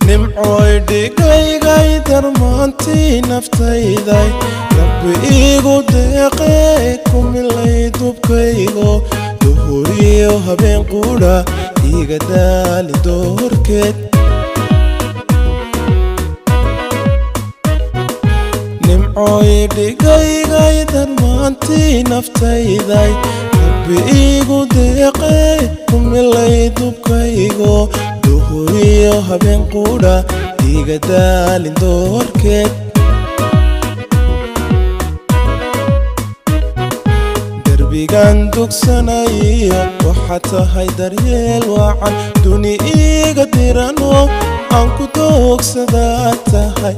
nimcoy dhigay darmaantii naftayday rabbi igu deeqay ku milay dubkaygo duhuriyo habeen quudha iga daali doorkeed nimcoy dhigay darmaantii naftayday rabbi igu deeqay ku milay dubkaygo duhuriyo habeen quudha iga daali doorkeed derbigan dugsanayo waxaa tahay daryeel wacan duni iga dirano aan ku doogsadaa tahay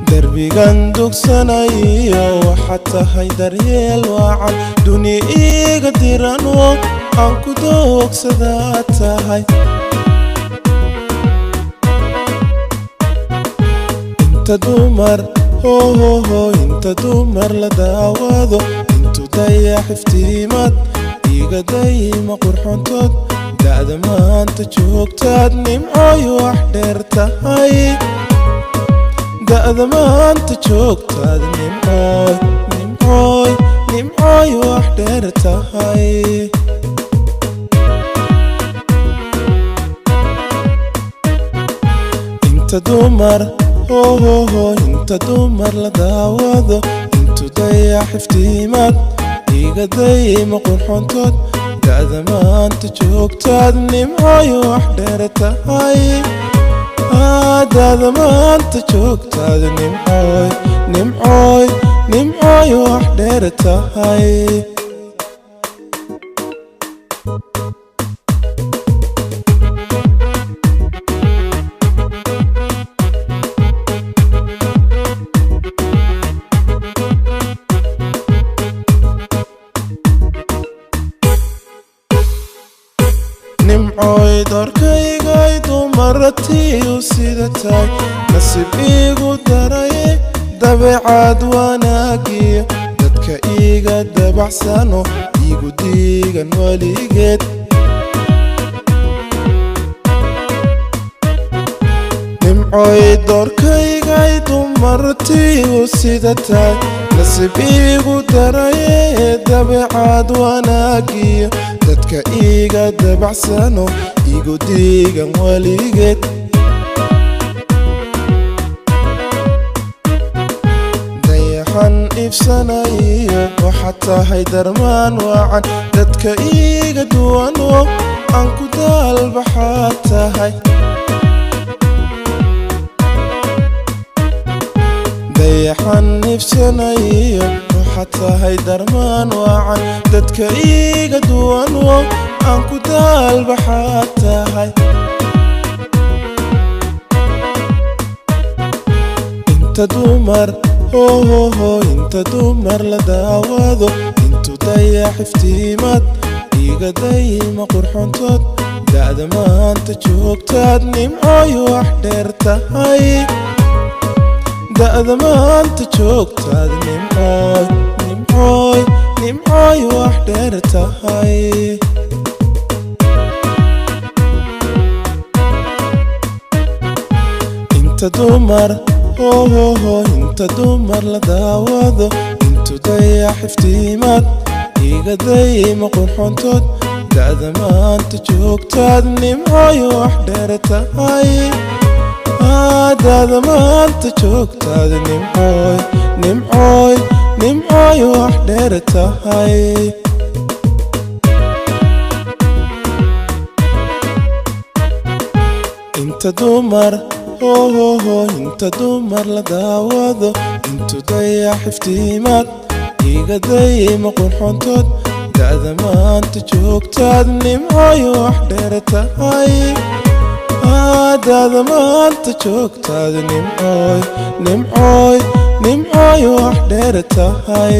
derbigan dugsanayo waxaa tahay daryeel wacan duni iga dirano aan ku doogsadaa tahay inta dumar inta dumar la daawado intu dayax iftiimaad iga dayma qurxontood da'da maanta joogtaad nimcoy wax dheer tahay da'da maanta joogtaad nimcoy wax dheer tahay inta dumar inta dumar la daawado intu dayax iftiimaad iga dayma qurxontood da'da maanta joogtaad nimcoy wax dheer tahay da'da maanta joogtaad nimcoy wax dheer tahay nimcoy doorkaygay dumaratiyu sida tahay nasiib igu daraye dabeecad wanaagiyo dadka iga dabacsano igu diigan weligeed nimcoy doorkaygay dumaratiyu sida tahay nasiib igu daraye dabeecad wanaagiyo dadka iga dabacsano igu diigan weligeed dayaxan ifsanayo waxaa tahay darmaan wacan dadka iga duwano aan ku daalbaxaa tahay dayaxan ifsanayo waxaa tahay darmaan wacan dadka iga duwano aan ku daalbaxaa tahay inta dumar inta dumar la daawado intu dayax iftiimaad iga dayma qurxontood da'da maanta joogtaad nimcoy wax dheer tahay da'da maanta joogtaad nimcoy wax dheer tahay inta dumar inta dumar la daawado intu dayax iftiimaad iga dayma qurxontood da'da maanta joogtaad nimcoy wax dheer tahay da'da maanta joogtaad nimcoy wax dheer tahay inta dumar inta dumar la daawado intu dayax iftiimaad iga dayma qurxontood da'da maanta joogtaad nimcoy wax dheer tahay da'da maanta joogtaad nimcoy wax dheer tahay